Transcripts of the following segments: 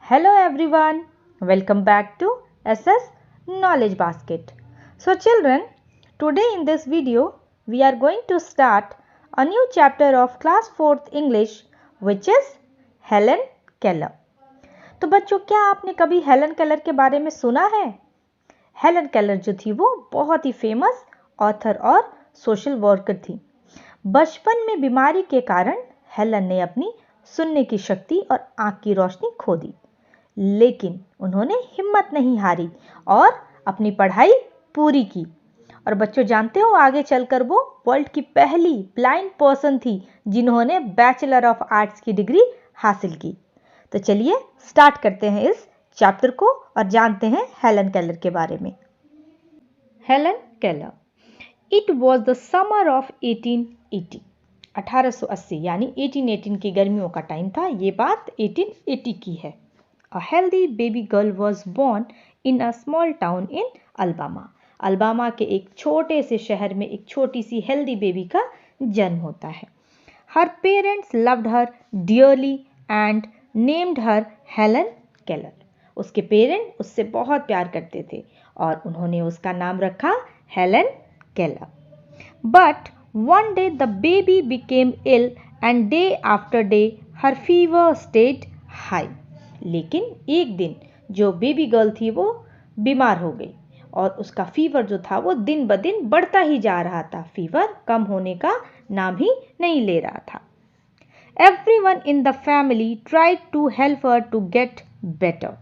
Hello everyone, welcome back to SS Knowledge Basket. So children, today in this video we are going to start a new chapter of class 4th English which is Helen Keller. तो बच्चों, क्या आपने कभी Helen Keller के बारे में सुना है? हेलन केलर जो थी वो बहुत ही फेमस ऑथर और सोशल वर्कर थी। बचपन में बीमारी के कारण हेलन ने अपनी सुनने की शक्ति और आंख की रोशनी खो दी, लेकिन उन्होंने हिम्मत नहीं हारी और अपनी पढ़ाई पूरी की। और बच्चों, जानते हो आगे चलकर वो वर्ल्ड की पहली ब्लाइंड पर्सन थी जिन्होंने बैचलर ऑफ आर्ट्स की डिग्री हासिल की। तो चलिए स्टार्ट करते हैं इस चैप्टर को और जानते हैं हेलन केलर के बारे में। Helen Keller, it was the summer of 1880। 1880 यानी 1818 की गर्मियों का टाइम था। ये बात 1880 की है। A healthy baby girl was born in a small town in Alabama. Alabama के एक छोटे से शहर में एक छोटी सी हेल्दी बेबी का जन्म होता है। Her parents loved her dearly and named her Helen Keller. उसके पेरेंट उससे बहुत प्यार करते थे और उन्होंने उसका नाम रखा Helen Keller. But one day the baby became ill and day after day her fever stayed high. लेकिन एक दिन जो बेबी गर्ल थी वो बीमार हो गई और उसका फीवर जो था वो दिन ब दिन बढ़ता ही जा रहा था। फीवर कम होने का नाम ही नहीं ले रहा था। Everyone in the family tried to help her to get better.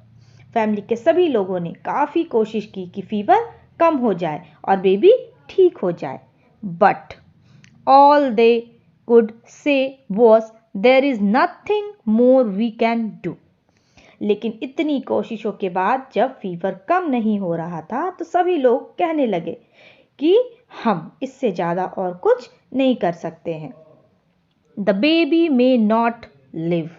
Family के सभी लोगों ने काफी कोशिश की कि फीवर कम हो जाए और बेबी ठीक हो जाए। But all they could say was there is nothing more we can do. लेकिन इतनी कोशिशों के बाद जब फीवर कम नहीं हो रहा था तो सभी लोग कहने लगे कि हम इससे ज़्यादा और कुछ नहीं कर सकते हैं। The baby may not live,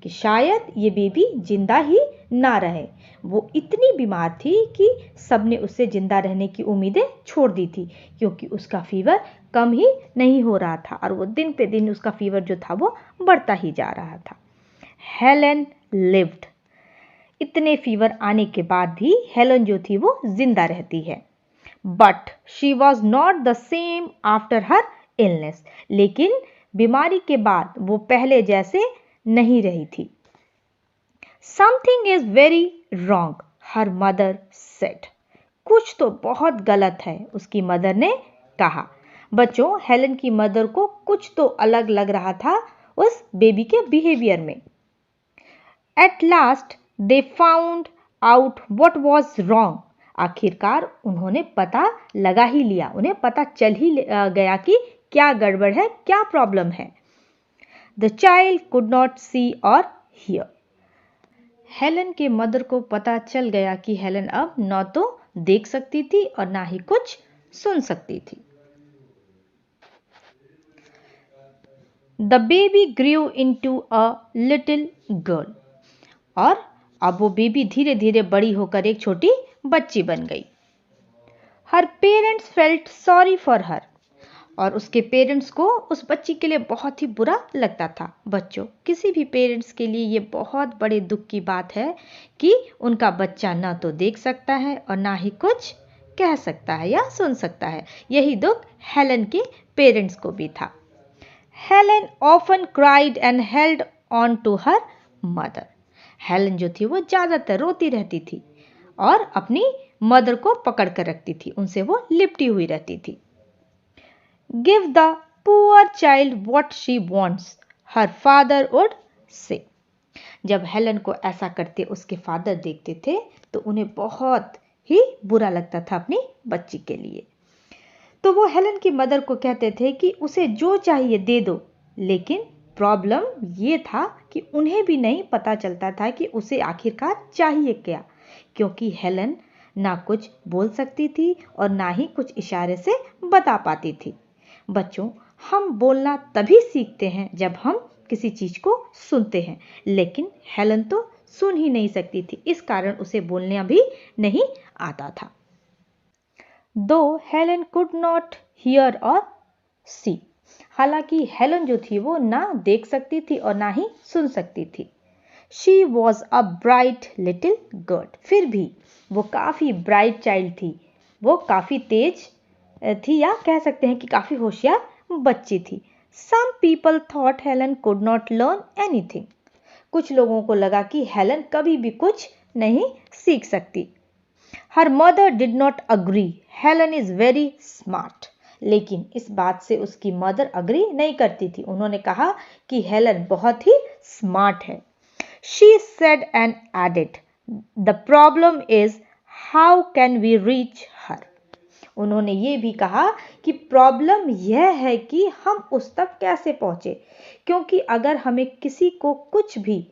कि शायद ये बेबी जिंदा ही ना रहे। वो इतनी बीमार थी कि सबने उससे जिंदा रहने की उम्मीदें छोड़ दी थी, क्योंकि उसका फीवर कम ही नहीं हो रहा था और वो दिन पे दिन उसका फीवर जो था वो बढ़ता ही जा रहा था। Helen lived. इतने फीवर आने के बाद भी हेलन जो थी वो जिंदा रहती है। But she was not the same after her illness, लेकिन बीमारी के बाद वो पहले जैसे नहीं रही थी। Something is very wrong, her mother said. कुछ तो बहुत गलत है, उसकी मदर ने कहा। बच्चों, हेलन की मदर को कुछ तो अलग लग रहा था उस बेबी के बिहेवियर में। At last they found out what was wrong. आखिरकार उन्होंने पता लगा ही लिया, उन्हें पता चल ही गया कि क्या गड़बड़ है, क्या प्रॉब्लम है। द चाइल्ड कुड नॉट सी और हियर। हेलन के मदर को पता चल गया कि हेलन अब न तो देख सकती थी और ना ही कुछ सुन सकती थी। The baby grew into a little girl. और अब वो बेबी धीरे धीरे बड़ी होकर एक छोटी बच्ची बन गई। Her parents felt sorry for her. और उसके पेरेंट्स को उस बच्ची के लिए बहुत ही बुरा लगता था। बच्चों, किसी भी पेरेंट्स के लिए ये बहुत बड़े दुख की बात है कि उनका बच्चा ना तो देख सकता है और ना ही कुछ कह सकता है या सुन सकता है। यही दुख हेलन के पेरेंट्स को भी था। Helen often cried and held on to her mother. Helen जो थी वो ज्यादातर रोती रहती थी और अपनी मदर को पकड़ कर रखती थी, उनसे वो लिपटी हुई रहती थी। Give the poor child what she wants, her father would say. जब हेलन को ऐसा करते उसके फादर देखते थे तो उन्हें बहुत ही बुरा लगता था अपनी बच्ची के लिए। तो वो हेलन की मदर को कहते थे कि उसे जो चाहिए दे दो, लेकिन प्रॉब्लम ये था कि उन्हें भी नहीं पता चलता था कि उसे आखिरकार चाहिए क्या, क्योंकि हेलन ना कुछ बोल सकती थी और ना ही कुछ इशारे से बता पाती थी। बच्चों, हम बोलना तभी सीखते हैं जब हम किसी चीज को सुनते हैं, लेकिन हेलन तो सुन ही नहीं सकती थी, इस कारण उसे बोलना भी नहीं आता था। दो हेलन कुड नॉट हियर और सी। हालांकि हेलन जो थी वो ना देख सकती थी और ना ही सुन सकती थी। She was a bright little girl. फिर भी वो काफ़ी ब्राइट चाइल्ड थी, वो काफ़ी तेज थी, या कह सकते हैं कि काफ़ी होशियार बच्ची थी। Some people thought Helen could not learn anything. कुछ लोगों को लगा कि हेलन कभी भी कुछ नहीं सीख सकती। Her mother did not agree, Helen is very smart. लेकिन इस बात से उसकी मदर अग्री नहीं करती थी। उन्होंने कहा कि हेलन बहुत ही स्मार्ट है। She said and added, the problem is how can we reach her. उन्होंने ये भी कहा कि प्रॉब्लम यह है कि हम उस तक कैसे पहुंचे, क्योंकि अगर हमें किसी को कुछ भी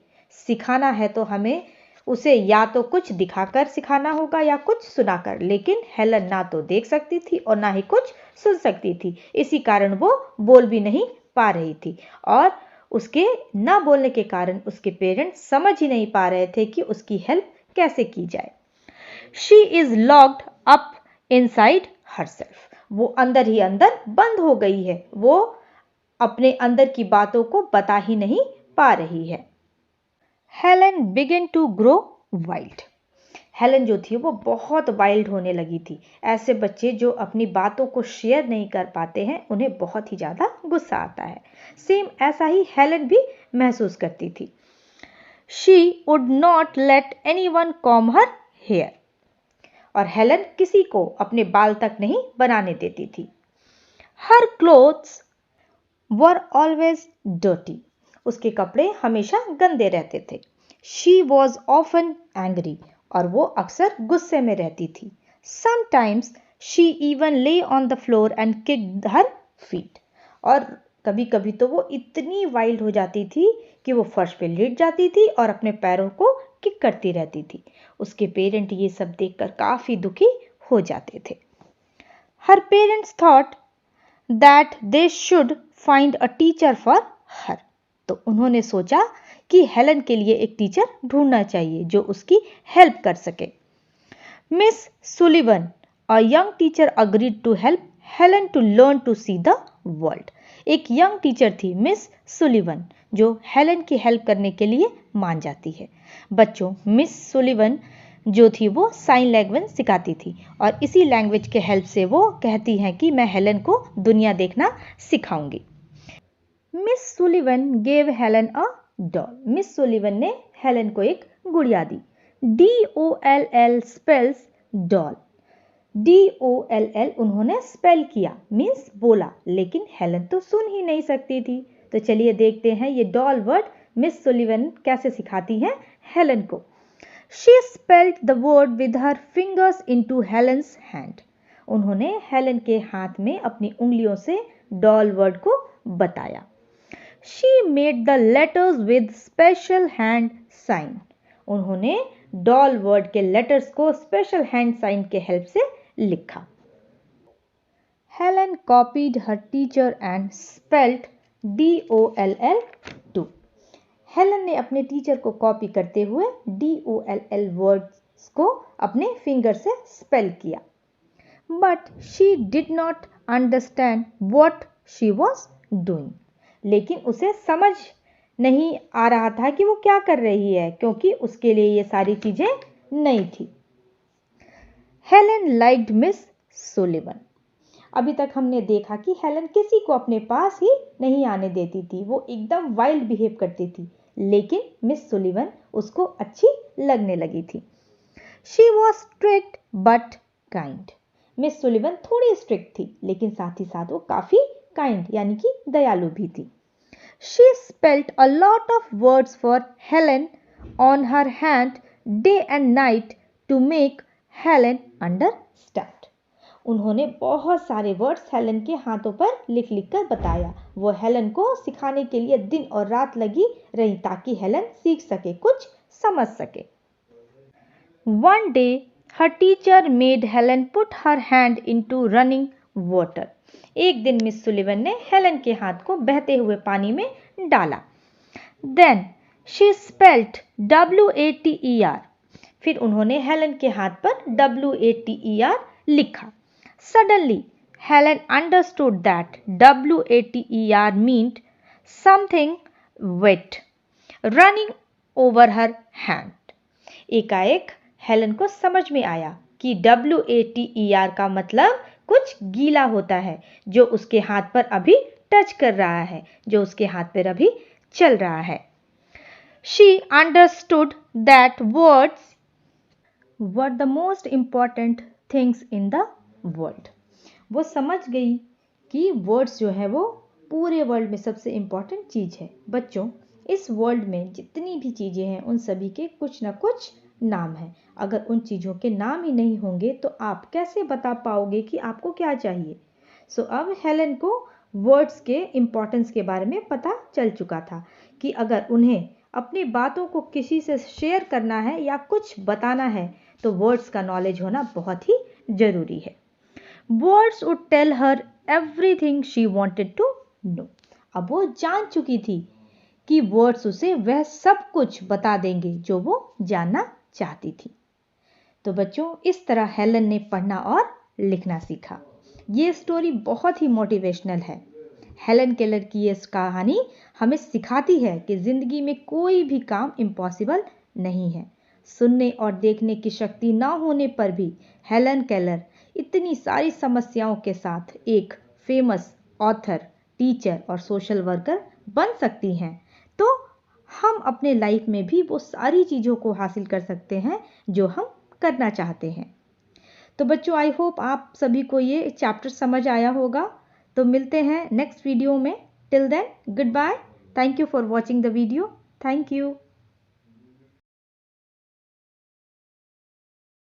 सिखाना है तो हमें उसे या तो कुछ दिखाकर सिखाना होगा या कुछ सुनाकर। लेकिन हेलन ना तो देख सकती थी और ना ही कुछ सुन सकती थी, इसी कारण वो बोल भी नहीं पा रही थी, और उसके ना बोलने के कारण उसके पेरेंट्स समझ ही नहीं पा रहे थे कि उसकी हेल्प कैसे की जाए। She is locked up inside herself. वो अंदर ही अंदर बंद हो गई है, वो अपने अंदर की बातों को बता ही नहीं पा रही है। Helen began to grow wild. Helen जो थी वो बहुत वाइल्ड होने लगी थी। ऐसे बच्चे जो अपनी बातों को शेयर नहीं कर पाते हैं, उन्हें बहुत ही ज़्यादा गुस्सा आता है। सेम ऐसा ही हेलन भी महसूस करती थी। She would not let anyone comb her hair. और हेलन किसी को अपने बाल तक नहीं बनाने देती थी। Her clothes were always dirty. उसके कपड़े हमेशा गंदे रहते थे। She was often angry. और वो अक्सर गुस्से में रहती थी। Sometimes she even lay on the floor and kicked her feet. और कभी कभी तो वो इतनी वाइल्ड हो जाती थी कि वो फर्श पे लेट जाती थी और अपने पैरों को किक करती रहती थी। उसके पेरेंट ये सब देखकर काफी दुखी हो जाते थे। Her parents thought that they should find a teacher for her. तो उन्होंने सोचा कि हेलन के लिए एक टीचर ढूंढना चाहिए जो उसकी हेल्प कर सके। Miss Sullivan, a young teacher, agreed to help Helen to learn to see the world. एक यंग टीचर थी मिस सुलिवन, जो हेलन की हेल्प करने के लिए मान जाती है। बच्चों, मिस सुलिवन जो थी वो साइन लैंग्वेज सिखाती थी, और इसी लैंग्वेज के हेल्प से वो कहती हैं कि मैं हेलन को दुनिया देखना सिखाऊंगी। Miss Sullivan gave Helen a doll. Miss Sullivan ने हेलन को एक गुड़िया दी। DOLL spells doll. DOLL उन्होंने स्पेल किया, मीन्स बोला, लेकिन हेलन तो सुन ही नहीं सकती थी। तो चलिए देखते हैं ये डॉल वर्ड मिस सुलिवन कैसे सिखाती हैं हेलन को। She spelled the word with her fingers into Helen's hand. उन्होंने हेलन के हाथ में अपनी उंगलियों से डॉल वर्ड को बताया। She made the letters with special hand sign. उन्होंने डॉल वर्ड के लेटर्स को स्पेशल हैंड साइन के हेल्प से लिखा। Helen copied her teacher and spelled DOLL too. Helen ने अपने टीचर को कॉपी करते हुए DOLL वर्ड्स को अपने फिंगर से स्पेल किया। But she did not understand what she was doing. लेकिन उसे समझ नहीं आ रहा था कि वो क्या कर रही है, क्योंकि उसके लिए ये सारी चीजें नई थी। Helen liked miss Sullivan. अभी तक हमने देखा कि हेलन किसी को अपने पास ही नहीं आने देती थी, वो एकदम वाइल्ड बिहेव करती थी, लेकिन मिस सुलिवन उसको अच्छी लगने लगी थी। She was strict but kind. Miss Sullivan थोड़ी स्ट्रिक्ट थी, लेकिन साथ ही साथ वो काफी काइंड यानी कि दयालु भी थी। She spelt a lot of words for Helen on her hand day and night to make Helen understand. उन्होंने बहुत सारे वर्ड्स हेलन के हाथों पर लिख लिख कर बताया। वो हेलन को सिखाने के लिए दिन और रात लगी रही ताकि हेलन सीख सके, कुछ समझ सके। One day, her teacher made Helen put her hand into running water. एक दिन मिस सुलिवन ने हेलन के हाथ को बहते हुए पानी में डाला। Then she spelled WATER. फिर उन्होंने हेलन के हाथ पर WATER लिखा। Suddenly, Helen understood that WATER meant something wet running over her hand. एकाएक हेलन को समझ में आया कि WATER का मतलब कुछ गीला होता है जो उसके हाथ पर अभी टच कर रहा है, जो उसके हाथ पर अभी चल रहा है. She understood that words were the most important things in the world. वो समझ गई कि वर्ड्स जो है वो पूरे वर्ल्ड में सबसे इम्पॉर्टेंट चीज़ है. बच्चों, इस वर्ल्ड में जितनी भी चीज़ें हैं उन सभी के कुछ ना कुछ नाम हैं. अगर उन चीज़ों के नाम ही नहीं होंगे तो आप कैसे बता पाओगे कि आपको क्या चाहिए. सो अब हेलन को वर्ड्स के इम्पोर्टेंस के बारे में पता चल चुका था कि अगर उन्हें अपनी बातों को किसी से शेयर करना है या कुछ बताना है तो वर्ड्स का नॉलेज होना बहुत ही ज़रूरी है. Words would tell her everything she wanted to know. अब वो जान चुकी थी कि वर्ड्स उसे वह सब कुछ बता देंगे जो वो जानना चाहती थी. तो बच्चों, इस तरह हेलन ने पढ़ना और लिखना सीखा. ये स्टोरी बहुत ही मोटिवेशनल है. हेलन केलर की ये कहानी हमें सिखाती है कि जिंदगी में कोई भी काम इम्पॉसिबल नहीं है. सुनने और देखने की शक्ति ना होने पर भी हेलन केलर इतनी सारी समस्याओं के साथ एक फेमस ऑथर, टीचर और सोशल वर्कर बन सकती हैं. तो हम अपने लाइफ में भी वो सारी चीज़ों को हासिल कर सकते हैं जो हम करना चाहते हैं. तो बच्चों, आई होप आप सभी को ये चैप्टर समझ आया होगा. तो मिलते हैं नेक्स्ट वीडियो में. Till then, good bye. Thank you for watching the video. Thank you.